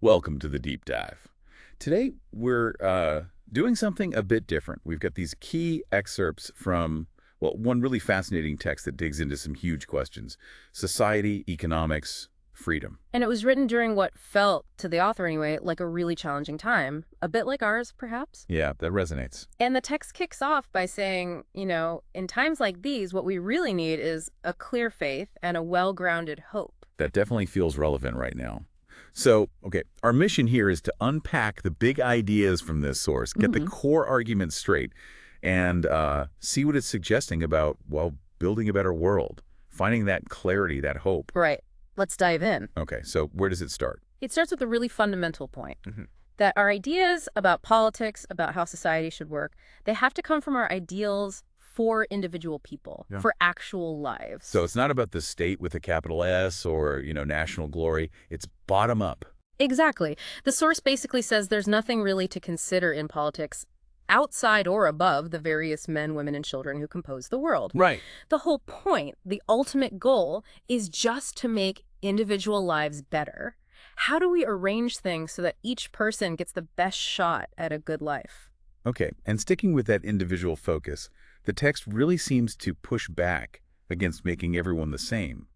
Welcome to the deep dive. Today, we're doing something a bit different. We've got these key excerpts from, well, one really fascinating text that digs into some huge questions: society, economics, freedom. And it was written during what felt, to the author anyway, like a really challenging time, a bit like ours, perhaps. Yeah, that resonates. And the text kicks off by saying, in times like these, what we really need is a clear faith and a well-grounded hope. That definitely feels relevant right now. So, okay, our mission here is to unpack the big ideas from this source, get the core arguments straight, and see what it's suggesting about, well, building a better world, finding that clarity, that hope. Right. Let's dive in. Okay, so where does it start? It starts with a really fundamental point, that our ideas about politics, about how society should work, they have to come from our ideals for individual people, Yeah. for actual lives. So it's not about the state with a capital S or, national glory. It's bottom up. Exactly. The source basically says there's nothing really to consider in politics outside or above the various men, women, and children who compose the world. Right. The whole point, the ultimate goal, is just to make individual lives better. How do we arrange things so that each person gets the best shot at a good life? Okay, and sticking with that individual focus, the text really seems to push back against making everyone the same,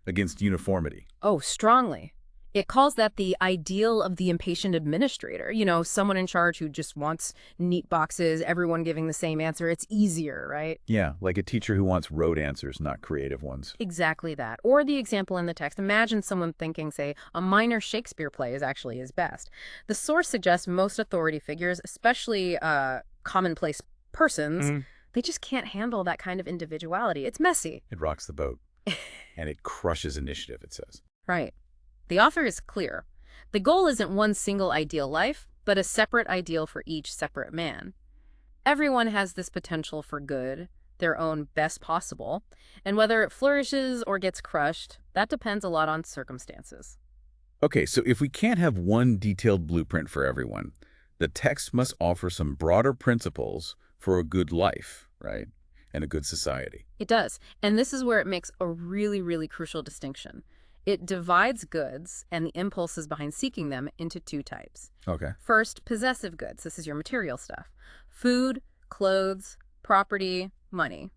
against uniformity. Oh, strongly. It calls that the ideal of the impatient administrator. Someone in charge who just wants neat boxes, everyone giving the same answer. It's easier, right? Yeah, like a teacher who wants rote answers, not creative ones. Exactly that. Or the example in the text. Imagine someone thinking, say, a minor Shakespeare play is actually his best. The source suggests most authority figures, especially commonplace persons, they just can't handle that kind of individuality. It's messy. It rocks the boat, and it crushes initiative, it says. Right. The author is clear. The goal isn't one single ideal life, but a separate ideal for each separate man. Everyone has this potential for good, their own best possible, and whether it flourishes or gets crushed, that depends a lot on circumstances. Okay, so if we can't have one detailed blueprint for everyone, the text must offer some broader principles for a good life, right? And a good society. It does, and this is where it makes a really, really crucial distinction. It divides goods and the impulses behind seeking them into two types. Okay. First, possessive goods. This is your material stuff. Food, clothes, property, money.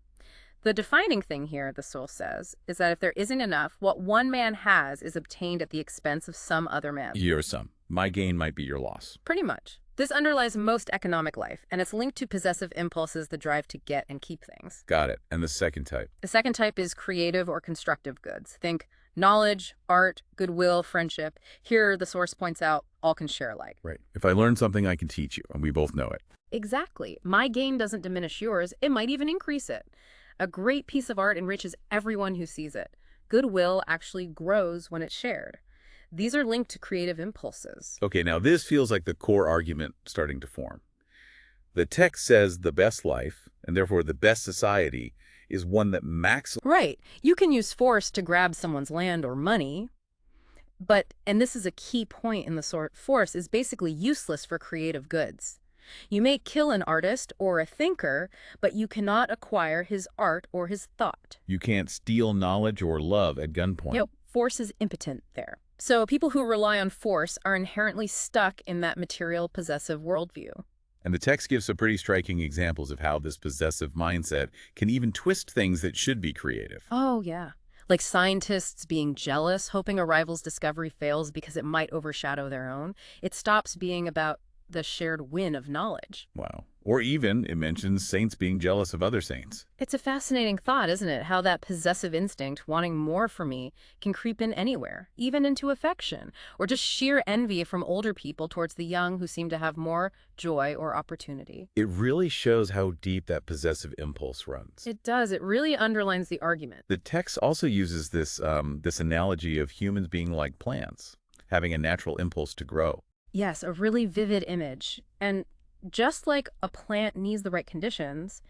The defining thing here, the soul says, is that if there isn't enough, what one man has is obtained at the expense of some other man. Your sum. My gain might be your loss. Pretty much. This underlies most economic life, and it's linked to possessive impulses, the drive to get and keep things. Got it. And the second type? The second type is creative or constructive goods. Think knowledge, art, goodwill, friendship. Here, the source points out, all can share alike. Right. If I learn something, I can teach you, and we both know it. Exactly. My gain doesn't diminish yours. It might even increase it. A great piece of art enriches everyone who sees it. Goodwill actually grows when it's shared. These are linked to creative impulses. Okay, now this feels like the core argument starting to form. The text says the best life, and therefore the best society, is one that maximizes. Right. You can use force to grab someone's land or money, but, and this is a key point in the sort, force is basically useless for creative goods. You may kill an artist or a thinker, but you cannot acquire his art or his thought. You can't steal knowledge or love at gunpoint. Force is impotent there. So people who rely on force are inherently stuck in that material possessive worldview. And the text gives some pretty striking examples of how this possessive mindset can even twist things that should be creative. Oh, yeah. Like scientists being jealous, hoping a rival's discovery fails because it might overshadow their own. It stops being about the shared win of knowledge. Wow. Or even, it mentions saints being jealous of other saints. It's a fascinating thought, isn't it? How that possessive instinct, wanting more for me, can creep in anywhere, even into affection, or just sheer envy from older people towards the young who seem to have more joy or opportunity. It really shows how deep that possessive impulse runs. It does. It really underlines the argument. The text also uses this analogy of humans being like plants, having a natural impulse to grow. Yes, a really vivid image. And just like a plant needs the right conditions,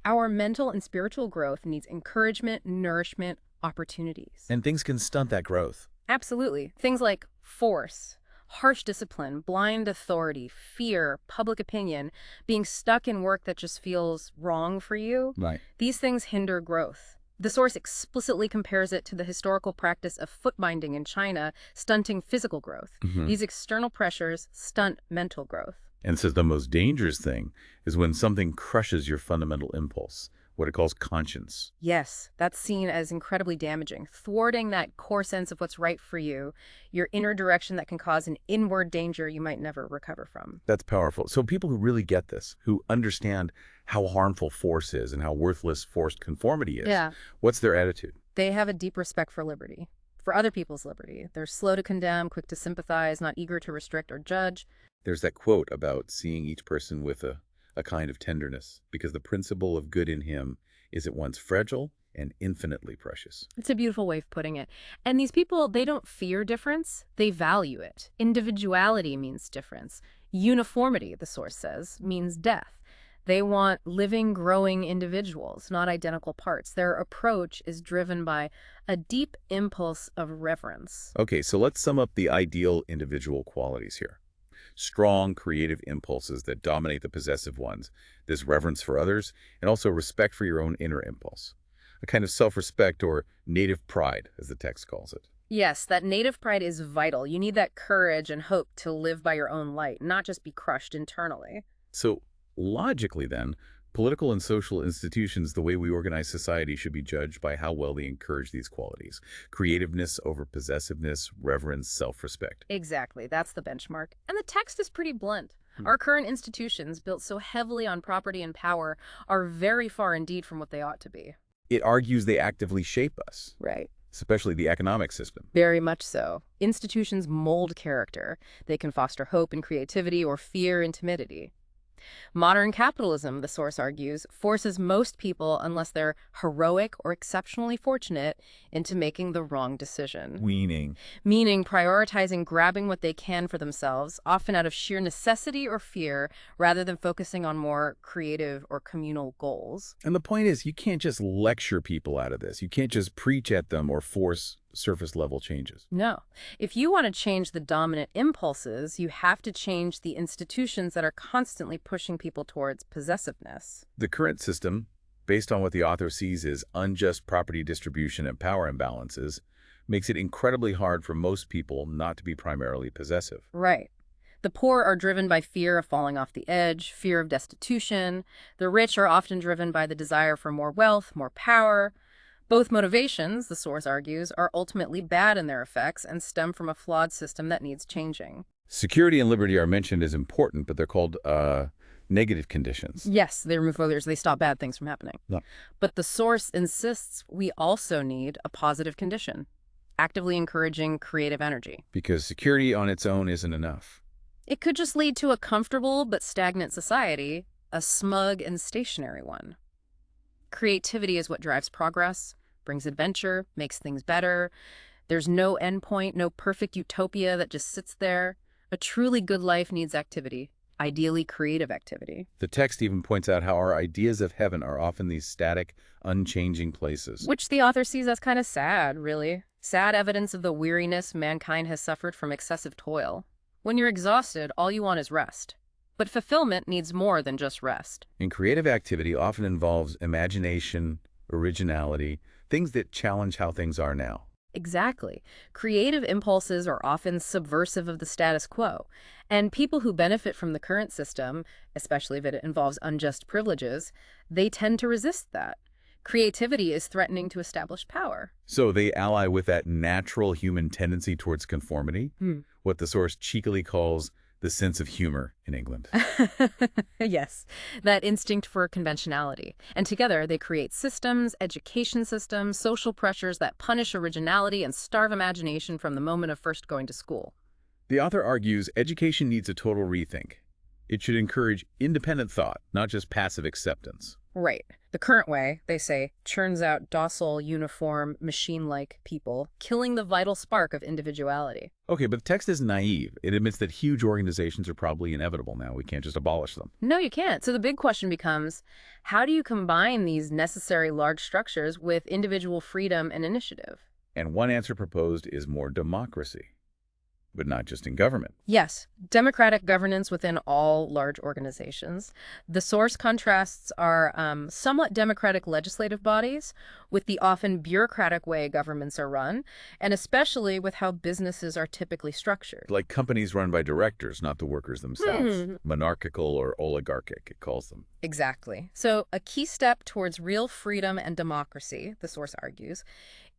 our mental and spiritual growth needs encouragement, nourishment, opportunities. And things can stunt that growth. Absolutely. Things like force, harsh discipline, blind authority, fear, public opinion, being stuck in work that just feels wrong for you. Right. These things hinder growth. The source explicitly compares it to the historical practice of foot binding in China, stunting physical growth. These external pressures stunt mental growth. And says the most dangerous thing is when something crushes your fundamental impulse, what it calls conscience. Yes, that's seen as incredibly damaging, thwarting that core sense of what's right for you, your inner direction that can cause an inward danger you might never recover from. That's powerful. So people who really get this, who understand how harmful force is and how worthless forced conformity is, Yeah. what's their attitude? They have a deep respect for liberty, for other people's liberty. They're slow to condemn, quick to sympathize, not eager to restrict or judge. There's that quote about seeing each person with a kind of tenderness, because the principle of good in him is at once fragile and infinitely precious. It's a beautiful way of putting it. And these people, they don't fear difference, they value it. Individuality means difference. Uniformity, the source says, means death. They want living, growing individuals, not identical parts. Their approach is driven by a deep impulse of reverence. Okay, so let's sum up the ideal individual qualities here. Strong, creative impulses that dominate the possessive ones, this reverence for others, and also respect for your own inner impulse. A kind of self-respect, or native pride, as the text calls it. Yes, that native pride is vital. You need that courage and hope to live by your own light, not just be crushed internally. So, logically then, political and social institutions, the way we organize society, should be judged by how well they encourage these qualities. Creativeness over possessiveness, reverence, self-respect. Exactly, that's the benchmark. And the text is pretty blunt. Our current institutions, built so heavily on property and power, are very far indeed from what they ought to be. It argues they actively shape us, Right. especially the economic system. Very much so. Institutions mold character. They can foster hope and creativity or fear and timidity. Modern capitalism, the source argues, forces most people, unless they're heroic or exceptionally fortunate, into making the wrong decision. Meaning prioritizing grabbing what they can for themselves, often out of sheer necessity or fear, rather than focusing on more creative or communal goals. And the point is, you can't just lecture people out of this. You can't just preach at them or force surface-level changes. No. If you want to change the dominant impulses, you have to change the institutions that are constantly pushing people towards possessiveness. The current system, based on what the author sees as unjust property distribution and power imbalances, makes it incredibly hard for most people not to be primarily possessive. Right. The poor are driven by fear of falling off the edge, fear of destitution. The rich are often driven by the desire for more wealth, more power. Both motivations, the source argues, are ultimately bad in their effects and stem from a flawed system that needs changing. Security and liberty are mentioned as important, but they're called negative conditions. Yes, they remove others, they stop bad things from happening. No. But the source insists we also need a positive condition, actively encouraging creative energy. Because security on its own isn't enough. It could just lead to a comfortable but stagnant society, a smug and stationary one. Creativity is what drives progress, brings adventure, makes things better. There's no endpoint, no perfect utopia that just sits there. A truly good life needs activity, ideally creative activity. The text even points out how our ideas of heaven are often these static, unchanging places. Which the author sees as kind of sad, really. Sad evidence of the weariness mankind has suffered from excessive toil. When you're exhausted, all you want is rest. But fulfillment needs more than just rest. And creative activity often involves imagination, originality, things that challenge how things are now. Exactly. Creative impulses are often subversive of the status quo. And people who benefit from the current system, especially if it involves unjust privileges, they tend to resist that. Creativity is threatening to establish power. So they ally with that natural human tendency towards conformity, what the source cheekily calls the sense of humor in England. Yes, that instinct for conventionality. And together they create systems, education systems, social pressures that punish originality and starve imagination from the moment of first going to school. The author argues education needs a total rethink. It should encourage independent thought, not just passive acceptance. Right. The current way, they say, churns out docile, uniform, machine-like people, killing the vital spark of individuality. Okay, but the text is naive. It admits that huge organizations are probably inevitable now. We can't just abolish them. No, you can't. So the big question becomes, how do you combine these necessary large structures with individual freedom and initiative? And one answer proposed is more democracy. but not just in government. Yes, democratic governance within all large organizations. The source contrasts are somewhat democratic legislative bodies with the often bureaucratic way governments are run, and especially with how businesses are typically structured. Like companies run by directors, not the workers themselves. Monarchical or oligarchic, it calls them. Exactly. So a key step towards real freedom and democracy, the source argues,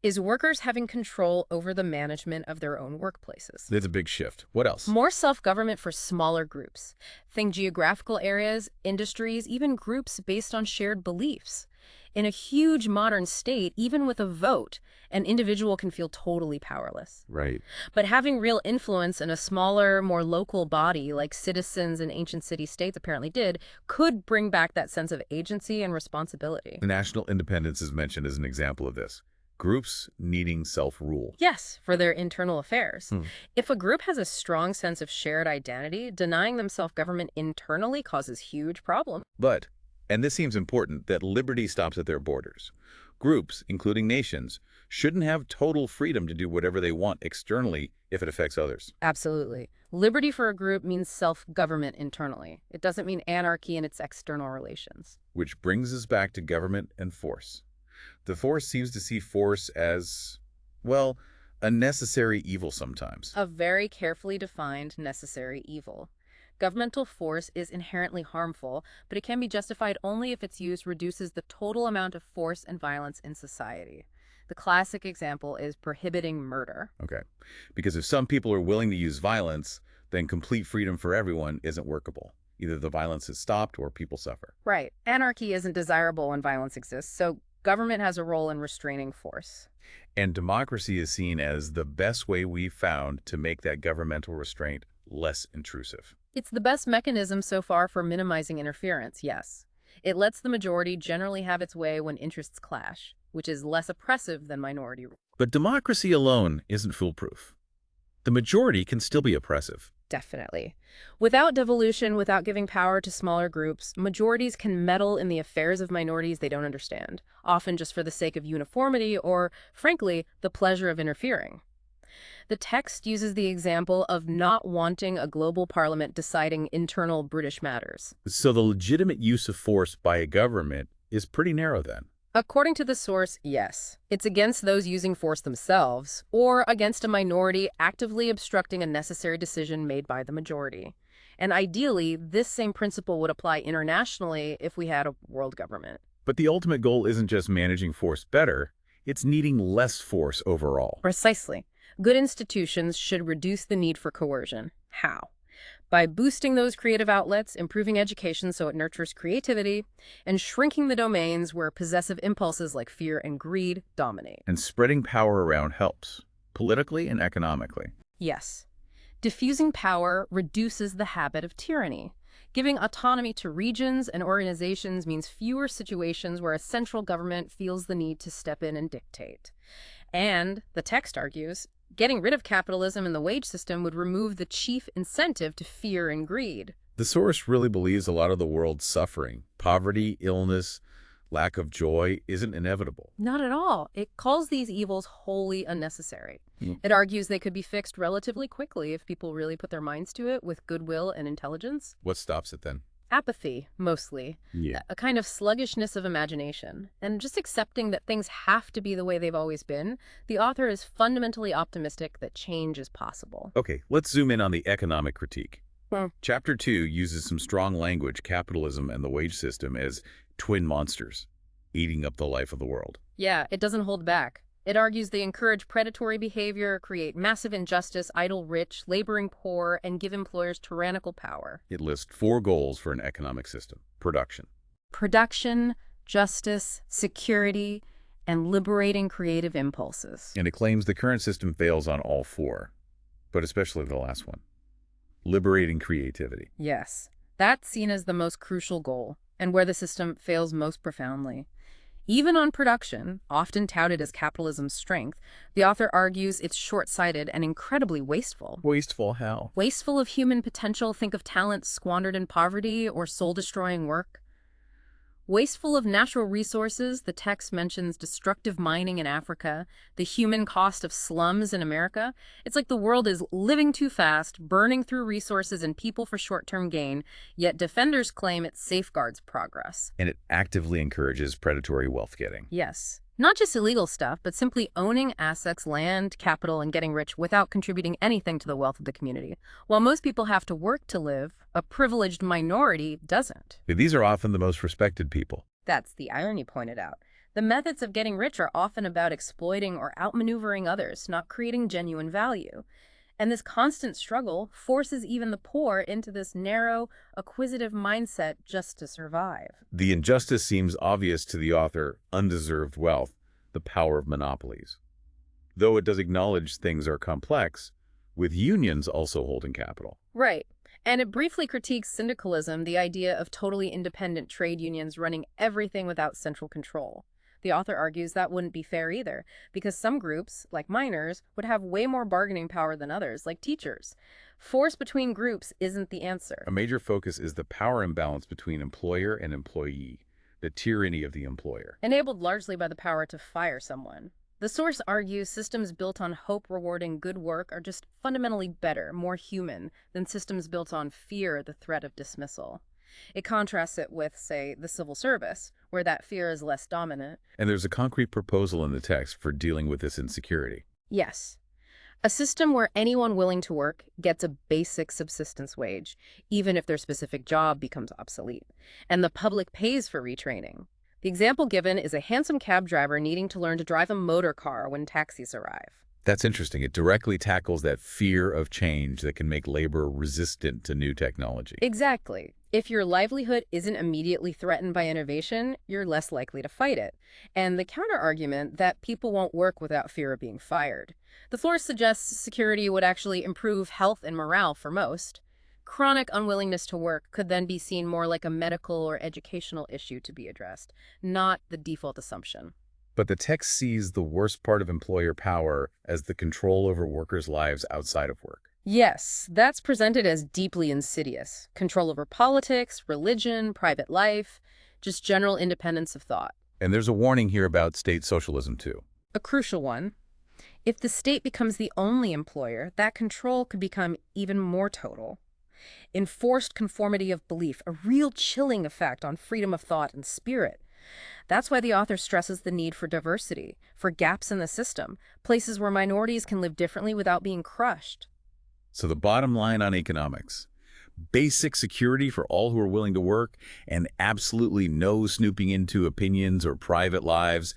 is workers having control over the management of their own workplaces. That's a big shift. What else? More self-government for smaller groups. Think geographical areas, industries, even groups based on shared beliefs. In a huge modern state, even with a vote, an individual can feel totally powerless. Right. But having real influence in a smaller, more local body, like citizens in ancient city-states apparently did, could bring back that sense of agency and responsibility. National independence is mentioned as an example of this. Groups needing self-rule. Yes, for their internal affairs. If a group has a strong sense of shared identity, denying them self-government internally causes huge problems. But, and this seems important, that liberty stops at their borders. Groups, including nations, shouldn't have total freedom to do whatever they want externally if it affects others. Absolutely. Liberty for a group means self-government internally. It doesn't mean anarchy in its external relations. Which brings us back to government and force. The force seems to see force as, well, a necessary evil sometimes. A very carefully defined necessary evil. Governmental force is inherently harmful, but it can be justified only if its use reduces the total amount of force and violence in society. The classic example is prohibiting murder. Okay. Because if some people are willing to use violence, then complete freedom for everyone isn't workable. Either the violence is stopped or people suffer. Right. Anarchy isn't desirable when violence exists, so government has a role in restraining force. And democracy is seen as the best way we've found to make that governmental restraint less intrusive. It's the best mechanism so far for minimizing interference, yes. It lets the majority generally have its way when interests clash, which is less oppressive than minority rule. But democracy alone isn't foolproof. The majority can still be oppressive. Definitely. Without devolution, without giving power to smaller groups, majorities can meddle in the affairs of minorities they don't understand, often just for the sake of uniformity or, frankly, the pleasure of interfering. The text uses the example of not wanting a global parliament deciding internal British matters. So the legitimate use of force by a government is pretty narrow then. According to the source, yes. It's against those using force themselves, or against a minority actively obstructing a necessary decision made by the majority. And ideally, this same principle would apply internationally if we had a world government. But the ultimate goal isn't just managing force better, it's needing less force overall. Precisely. Good institutions should reduce the need for coercion. How? By boosting those creative outlets, improving education so it nurtures creativity, and shrinking the domains where possessive impulses like fear and greed dominate. And spreading power around helps, politically and economically. Yes. Diffusing power reduces the habit of tyranny. Giving autonomy to regions and organizations means fewer situations where a central government feels the need to step in and dictate. And, the text argues, getting rid of capitalism and the wage system would remove the chief incentive to fear and greed. The source really believes a lot of the world's suffering, poverty, illness, lack of joy, isn't inevitable. Not at all. It calls these evils wholly unnecessary. It argues they could be fixed relatively quickly if people really put their minds to it with goodwill and intelligence. What stops it then? Apathy, mostly. Yeah. A kind of sluggishness of imagination. And just accepting that things have to be the way they've always been, the author is fundamentally optimistic that change is possible. Okay, let's zoom in on the economic critique. Chapter 2 uses some strong language, capitalism and the wage system, as twin monsters, eating up the life of the world. Yeah, it doesn't hold back. It argues they encourage predatory behavior, create massive injustice, idle rich, laboring poor, and give employers tyrannical power. It lists 4 goals for an economic system. Production, justice, security, and liberating creative impulses. And it claims the current system fails on all 4, but especially the last one. Liberating creativity. Yes, that's seen as the most crucial goal, and where the system fails most profoundly. Even on production, often touted as capitalism's strength, the author argues it's short-sighted and incredibly wasteful. Wasteful how? Wasteful of human potential. Think of talent squandered in poverty or soul-destroying work. Wasteful of natural resources, the text mentions destructive mining in Africa, the human cost of slums in America. It's like the world is living too fast, burning through resources and people for short-term gain, yet defenders claim it safeguards progress. And it actively encourages predatory wealth getting. Yes. Not just illegal stuff, but simply owning assets, land, capital, and getting rich without contributing anything to the wealth of the community. While most people have to work to live, a privileged minority doesn't. These are often the most respected people. That's the irony pointed out. The methods of getting rich are often about exploiting or outmaneuvering others, not creating genuine value. And this constant struggle forces even the poor into this narrow, acquisitive mindset just to survive. The injustice seems obvious to the author: undeserved wealth, the power of monopolies. Though it does acknowledge things are complex, with unions also holding capital. Right. And it briefly critiques syndicalism, the idea of totally independent trade unions running everything without central control. The author argues that wouldn't be fair either, because some groups, like miners, would have way more bargaining power than others, like teachers. Force between groups isn't the answer. A major focus is the power imbalance between employer and employee, the tyranny of the employer. Enabled largely by the power to fire someone. The source argues systems built on hope rewarding good work are just fundamentally better, more human, than systems built on fear, the threat of dismissal. It contrasts it with, say, the civil service, where that fear is less dominant. And there's a concrete proposal in the text for dealing with this insecurity. Yes. A system where anyone willing to work gets a basic subsistence wage, even if their specific job becomes obsolete. And the public pays for retraining. The example given is a handsome cab driver needing to learn to drive a motor car when taxis arrive. That's interesting. It directly tackles that fear of change that can make labor resistant to new technology. Exactly. If your livelihood isn't immediately threatened by innovation, you're less likely to fight it. And the counter-argument that people won't work without fear of being fired. The source suggests security would actually improve health and morale for most. Chronic unwillingness to work could then be seen more like a medical or educational issue to be addressed, not the default assumption. But the text sees the worst part of employer power as the control over workers' lives outside of work. Yes, that's presented as deeply insidious. Control over politics, religion, private life, just general independence of thought. And there's a warning here about state socialism, too. A crucial one. If the state becomes the only employer, that control could become even more total. Enforced conformity of belief, a real chilling effect on freedom of thought and spirit. That's why the author stresses the need for diversity, for gaps in the system, places where minorities can live differently without being crushed. So the bottom line on economics: basic security for all who are willing to work, and absolutely no snooping into opinions or private lives.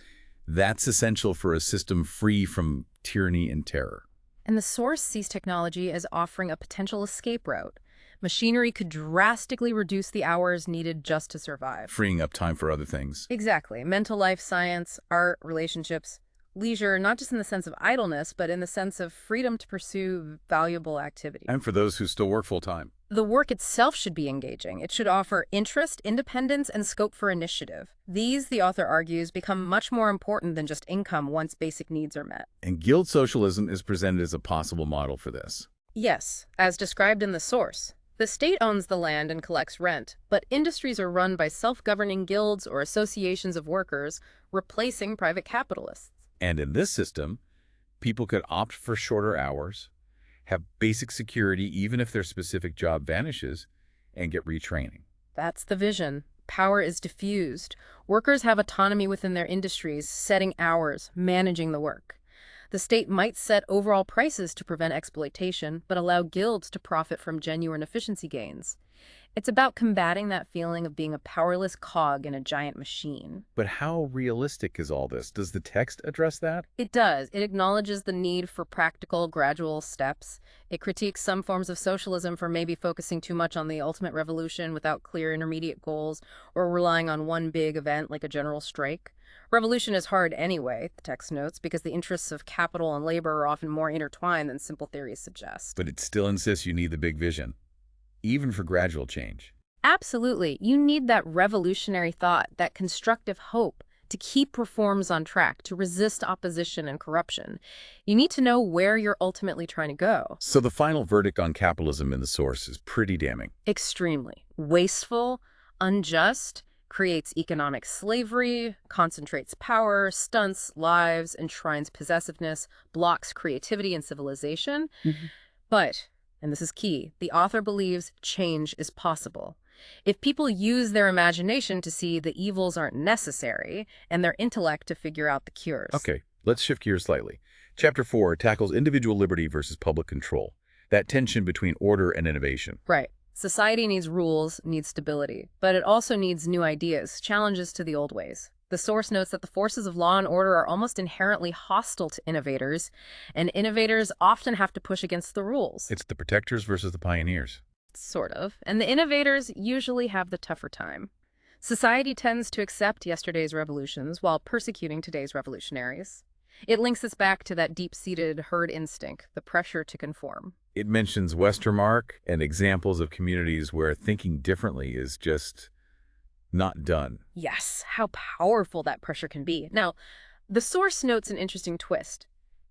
That's essential for a system free from tyranny and terror. And the source sees technology as offering a potential escape route. Machinery could drastically reduce the hours needed just to survive. Freeing up time for other things. Exactly. Mental life, science, art, relationships, leisure, not just in the sense of idleness, but in the sense of freedom to pursue valuable activity. And for those who still work full-time. The work itself should be engaging. It should offer interest, independence, and scope for initiative. These, the author argues, become much more important than just income once basic needs are met. And guild socialism is presented as a possible model for this. Yes, as described in the source. The state owns the land and collects rent, but industries are run by self-governing guilds or associations of workers, replacing private capitalists. And in this system, people could opt for shorter hours, have basic security even if their specific job vanishes, and get retraining. That's the vision. Power is diffused. Workers have autonomy within their industries, setting hours, managing the work. The state might set overall prices to prevent exploitation, but allow guilds to profit from genuine efficiency gains. It's about combating that feeling of being a powerless cog in a giant machine. But how realistic is all this? Does the text address that? It does. It acknowledges the need for practical, gradual steps. It critiques some forms of socialism for maybe focusing too much on the ultimate revolution without clear intermediate goals, or relying on one big event like a general strike. Revolution is hard anyway, the text notes, because the interests of capital and labor are often more intertwined than simple theories suggest. But it still insists you need the big vision, even for gradual change. Absolutely. You need that revolutionary thought, that constructive hope, to keep reforms on track, to resist opposition and corruption. You need to know where you're ultimately trying to go. So the final verdict on capitalism in the source is pretty damning. Extremely. Wasteful, unjust, creates economic slavery, concentrates power, stunts lives, enshrines possessiveness, blocks creativity and civilization. But, and this is key, the author believes change is possible. If people use their imagination to see the evils aren't necessary and their intellect to figure out the cures. Okay, let's shift gears slightly. Chapter 4 tackles individual liberty versus public control, that tension between order and innovation. Right. Society needs rules, needs stability, but it also needs new ideas, challenges to the old ways. The source notes that the forces of law and order are almost inherently hostile to innovators, and innovators often have to push against the rules. It's the protectors versus the pioneers. Sort of. And the innovators usually have the tougher time. Society tends to accept yesterday's revolutions while persecuting today's revolutionaries. It links us back to that deep-seated herd instinct, the pressure to conform. It mentions Westermark and examples of communities where thinking differently is just not done. Yes, how powerful that pressure can be. Now, the source notes an interesting twist.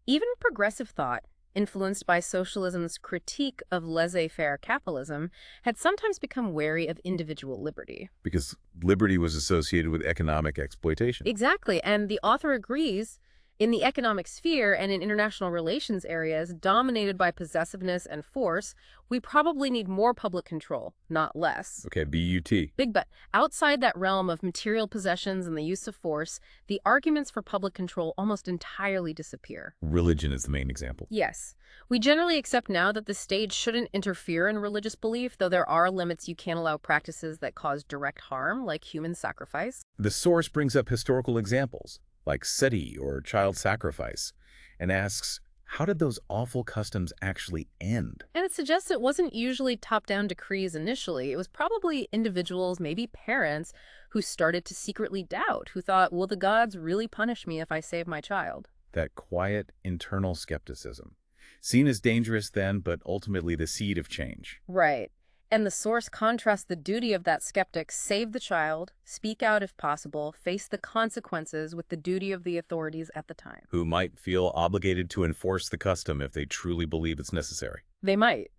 Even progressive thought, influenced by socialism's critique of laissez-faire capitalism, had sometimes become wary of individual liberty. Because liberty was associated with economic exploitation. Exactly, and the author agrees. In the economic sphere and in international relations areas dominated by possessiveness and force, we probably need more public control, not less. Okay, BUT. Big but. Outside that realm of material possessions and the use of force, the arguments for public control almost entirely disappear. Religion is the main example. Yes. We generally accept now that the state shouldn't interfere in religious belief, though there are limits. You can't allow practices that cause direct harm, like human sacrifice. The source brings up historical examples, like seti or child sacrifice, and asks, how did those awful customs actually end? And it suggests it wasn't usually top-down decrees initially. It was probably individuals, maybe parents, who started to secretly doubt, who thought, will the gods really punish me if I save my child? That quiet, internal skepticism. Seen as dangerous then, but ultimately the seed of change. Right. And the source contrasts the duty of that skeptic, save the child, speak out if possible, face the consequences, with the duty of the authorities at the time. Who might feel obligated to enforce the custom if they truly believe it's necessary. They might.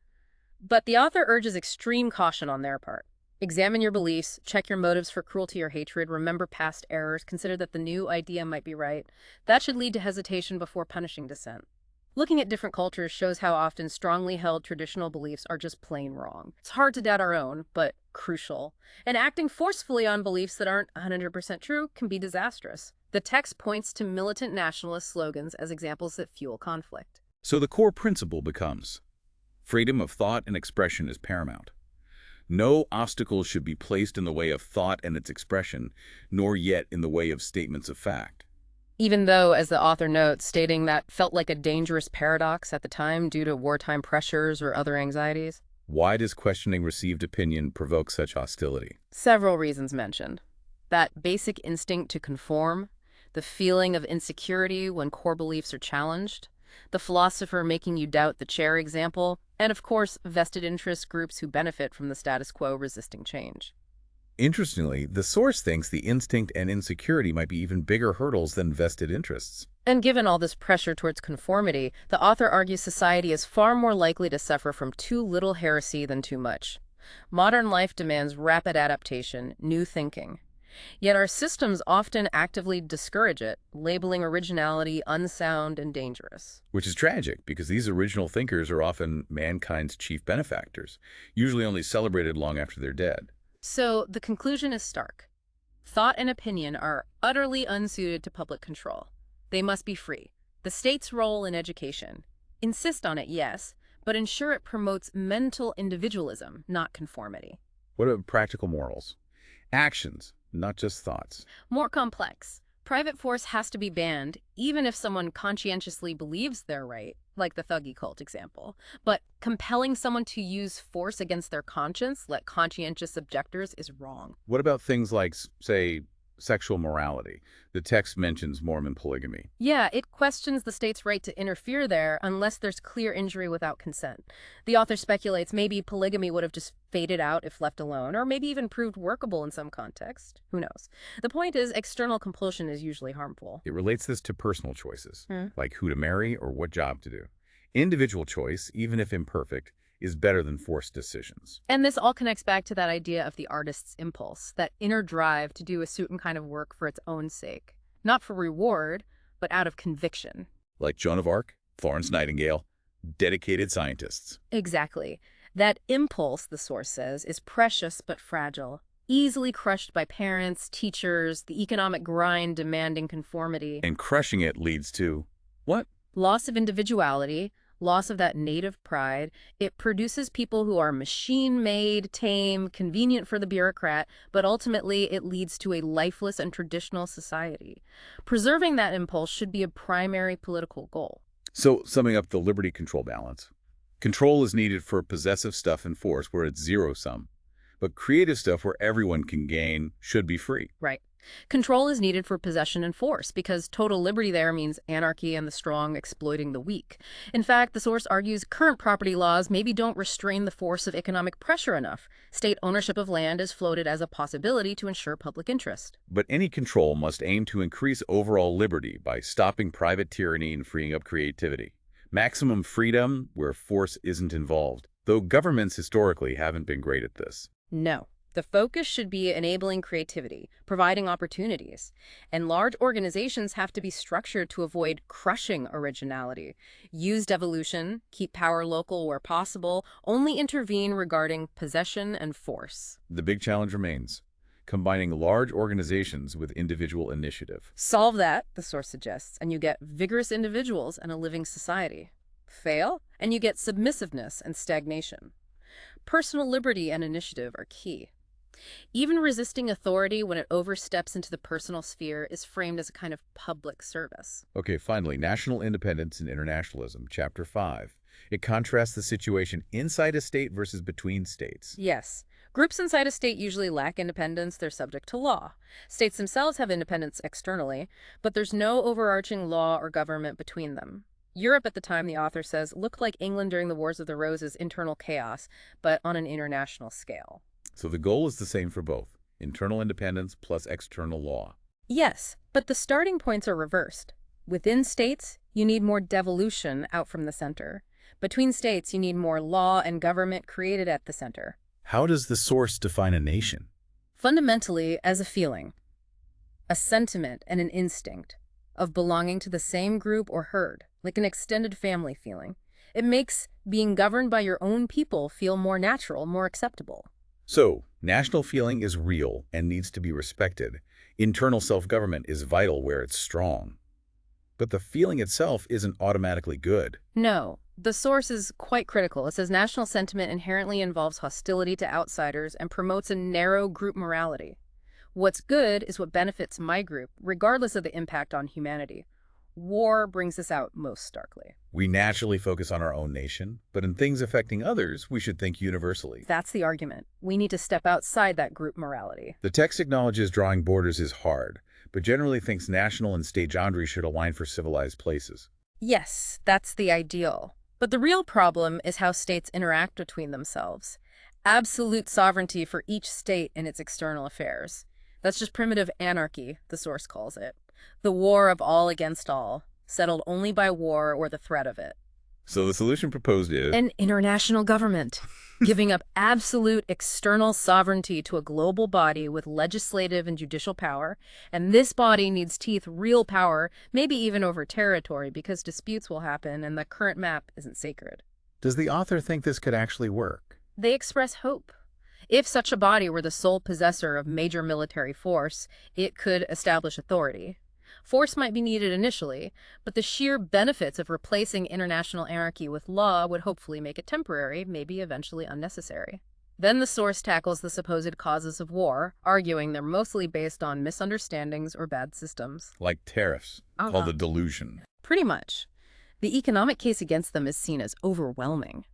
But the author urges extreme caution on their part. Examine your beliefs, check your motives for cruelty or hatred, remember past errors, consider that the new idea might be right. That should lead to hesitation before punishing dissent. Looking at different cultures shows how often strongly held traditional beliefs are just plain wrong. It's hard to doubt our own, but crucial. And acting forcefully on beliefs that aren't 100% true can be disastrous. The text points to militant nationalist slogans as examples that fuel conflict. So the core principle becomes, freedom of thought and expression is paramount. No obstacle should be placed in the way of thought and its expression, nor yet in the way of statements of fact. Even though, as the author notes, stating that felt like a dangerous paradox at the time due to wartime pressures or other anxieties. Why does questioning received opinion provoke such hostility? Several reasons mentioned. That basic instinct to conform, the feeling of insecurity when core beliefs are challenged, the philosopher making you doubt the chair example, and of course, vested interest groups who benefit from the status quo resisting change. Interestingly, the source thinks the instinct and insecurity might be even bigger hurdles than vested interests. And given all this pressure towards conformity, the author argues society is far more likely to suffer from too little heresy than too much. Modern life demands rapid adaptation, new thinking. Yet our systems often actively discourage it, labeling originality unsound and dangerous. Which is tragic, because these original thinkers are often mankind's chief benefactors, usually only celebrated long after they're dead. So the conclusion is stark. Thought and opinion are utterly unsuited to public control. They must be free. The state's role in education. Insist on it, yes, but ensure it promotes mental individualism, not conformity. What about practical morals? Actions, not just thoughts. More complex. Private force has to be banned, even if someone conscientiously believes they're right, like the thuggy cult example. But compelling someone to use force against their conscience, like conscientious objectors, is wrong. What about things like, say, sexual morality? The text mentions Mormon polygamy. Yeah, it questions the state's right to interfere there unless there's clear injury without consent. The author speculates maybe polygamy would have just faded out if left alone, or maybe even proved workable in some context. Who knows? The point is, external compulsion is usually harmful. It relates this to personal choices, like who to marry or what job to do. Individual choice, even if imperfect, is better than forced decisions. And this all connects back to that idea of the artist's impulse, that inner drive to do a certain kind of work for its own sake. Not for reward, but out of conviction. Like Joan of Arc, Florence Nightingale, dedicated scientists. Exactly. That impulse, the source says, is precious but fragile, easily crushed by parents, teachers, the economic grind demanding conformity. And crushing it leads to what? Loss of individuality, loss of that native pride. It produces people who are machine-made, tame, convenient for the bureaucrat, but ultimately it leads to a lifeless and traditional society. Preserving that impulse should be a primary political goal. So, summing up the liberty-control balance. Control is needed for possessive stuff and force where it's zero-sum. But creative stuff where everyone can gain should be free. Right. Control is needed for possession and force because total liberty there means anarchy and the strong exploiting the weak. In fact, the source argues current property laws maybe don't restrain the force of economic pressure enough. State ownership of land is floated as a possibility to ensure public interest. But any control must aim to increase overall liberty by stopping private tyranny and freeing up creativity. Maximum freedom where force isn't involved, though governments historically haven't been great at this. No. The focus should be enabling creativity, providing opportunities. And large organizations have to be structured to avoid crushing originality. Use devolution, keep power local where possible, only intervene regarding possession and force. The big challenge remains combining large organizations with individual initiative. Solve that, the source suggests, and you get vigorous individuals and a living society. Fail, and you get submissiveness and stagnation. Personal liberty and initiative are key. Even resisting authority when it oversteps into the personal sphere is framed as a kind of public service. Okay, finally, national independence and internationalism, Chapter 5. It contrasts the situation inside a state versus between states. Yes. Groups inside a state usually lack independence. They're subject to law. States themselves have independence externally, but there's no overarching law or government between them. Europe at the time, the author says, looked like England during the Wars of the Roses, internal chaos, but on an international scale. So the goal is the same for both, internal independence plus external law. Yes, but the starting points are reversed. Within states, you need more devolution out from the center. Between states, you need more law and government created at the center. How does the source define a nation? Fundamentally, as a feeling, a sentiment and an instinct of belonging to the same group or herd, like an extended family feeling. It makes being governed by your own people feel more natural, more acceptable. So, national feeling is real and needs to be respected. Internal self-government is vital where it's strong. But the feeling itself isn't automatically good. No, the source is quite critical. It says national sentiment inherently involves hostility to outsiders and promotes a narrow group morality. What's good is what benefits my group, regardless of the impact on humanity. War brings this out most starkly. We naturally focus on our own nation, but in things affecting others, we should think universally. That's the argument. We need to step outside that group morality. The text acknowledges drawing borders is hard, but generally thinks national and state boundaries should align for civilized places. Yes, that's the ideal. But the real problem is how states interact between themselves. Absolute sovereignty for each state in its external affairs. That's just primitive anarchy, the source calls it. The war of all against all, settled only by war or the threat of it. So the solution proposed is an international government, giving up absolute external sovereignty to a global body with legislative and judicial power. And this body needs teeth, real power, maybe even over territory, because disputes will happen and the current map isn't sacred. Does the author think this could actually work? They express hope. If such a body were the sole possessor of major military force, it could establish authority. Force might be needed initially, but the sheer benefits of replacing international anarchy with law would hopefully make it temporary, maybe eventually unnecessary. Then the source tackles the supposed causes of war, arguing they're mostly based on misunderstandings or bad systems. Like tariffs, called a delusion. Pretty much. The economic case against them is seen as overwhelming.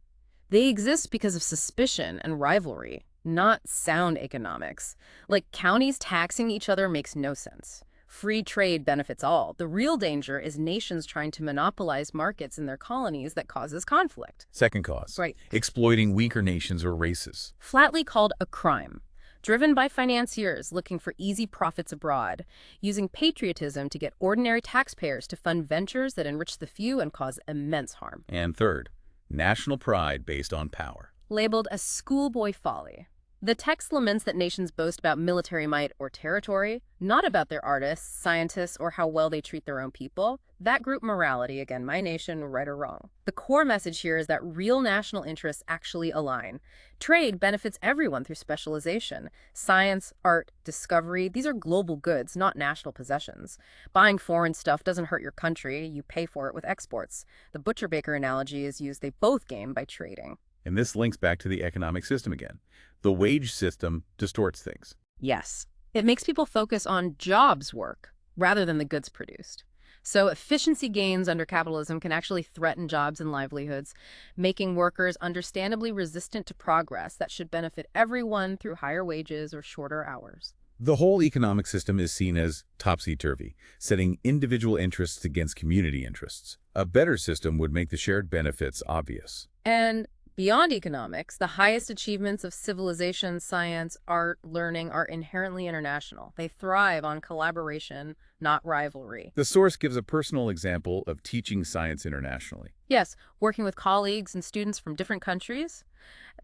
They exist because of suspicion and rivalry, not sound economics. Like counties taxing each other makes no sense. Free trade benefits all. The real danger is nations trying to monopolize markets in their colonies that causes conflict. Second cause. Right. Exploiting weaker nations or races. Flatly called a crime. Driven by financiers looking for easy profits abroad, using patriotism to get ordinary taxpayers to fund ventures that enrich the few and cause immense harm. And third, National pride based on power. labeled as schoolboy folly. The text laments that nations boast about military might or territory, not about their artists, scientists, or how well they treat their own people. That group morality, again, my nation, right or wrong. The core message here is that real national interests actually align. Trade benefits everyone through specialization. Science, art, discovery, these are global goods, not national possessions. Buying foreign stuff doesn't hurt your country, you pay for it with exports. The butcher-baker analogy is used, they both gain by trading. And this links back to the economic system again. The wage system distorts things. Yes. It makes people focus on jobs work rather than the goods produced. So efficiency gains under capitalism can actually threaten jobs and livelihoods, making workers understandably resistant to progress that should benefit everyone through higher wages or shorter hours. The whole economic system is seen as topsy-turvy, setting individual interests against community interests. A better system would make the shared benefits obvious. And beyond economics, the highest achievements of civilization, science, art, learning are inherently international. They thrive on collaboration, not rivalry. The source gives a personal example of teaching science internationally. Yes, working with colleagues and students from different countries,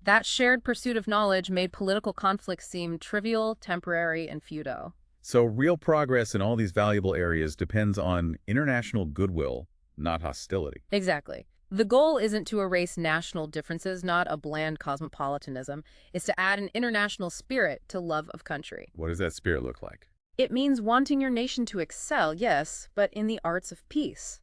that shared pursuit of knowledge made political conflicts seem trivial, temporary, and futile. So real progress in all these valuable areas depends on international goodwill, not hostility. Exactly. The goal isn't to erase national differences, not a bland cosmopolitanism. It's to add an international spirit to love of country. What does that spirit look like? It means wanting your nation to excel, yes, but in the arts of peace,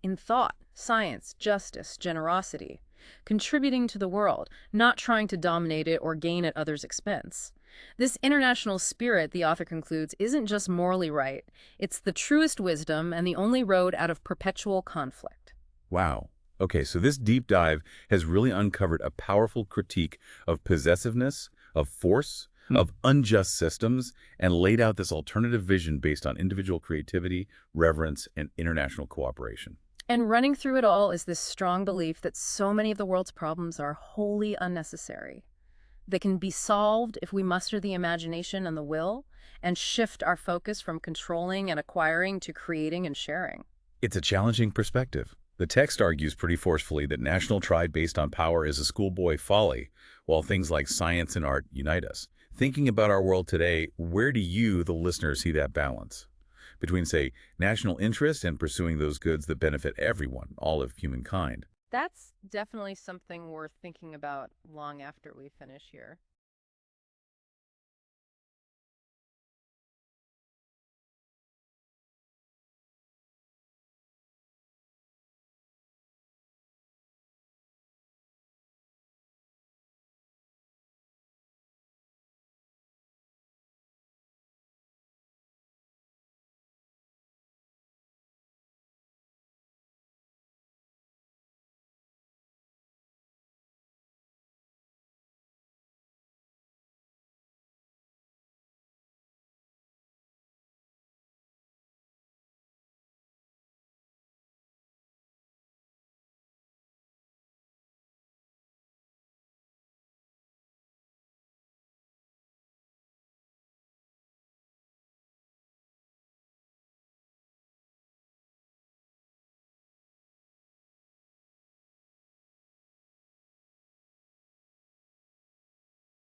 in thought, science, justice, generosity, contributing to the world, not trying to dominate it or gain at others' expense. This international spirit, the author concludes, isn't just morally right. It's the truest wisdom and the only road out of perpetual conflict. Wow. Okay, so this deep dive has really uncovered a powerful critique of possessiveness, of force, of unjust systems, and laid out this alternative vision based on individual creativity, reverence, and international cooperation. And running through it all is this strong belief that so many of the world's problems are wholly unnecessary. They can be solved if we muster the imagination and the will and shift our focus from controlling and acquiring to creating and sharing. It's a challenging perspective. The text argues pretty forcefully that national pride based on power is a schoolboy folly, while things like science and art unite us. Thinking about our world today, where do you, the listener, see that balance? Between, say, national interest and pursuing those goods that benefit everyone, all of humankind. That's definitely something worth thinking about long after we finish here.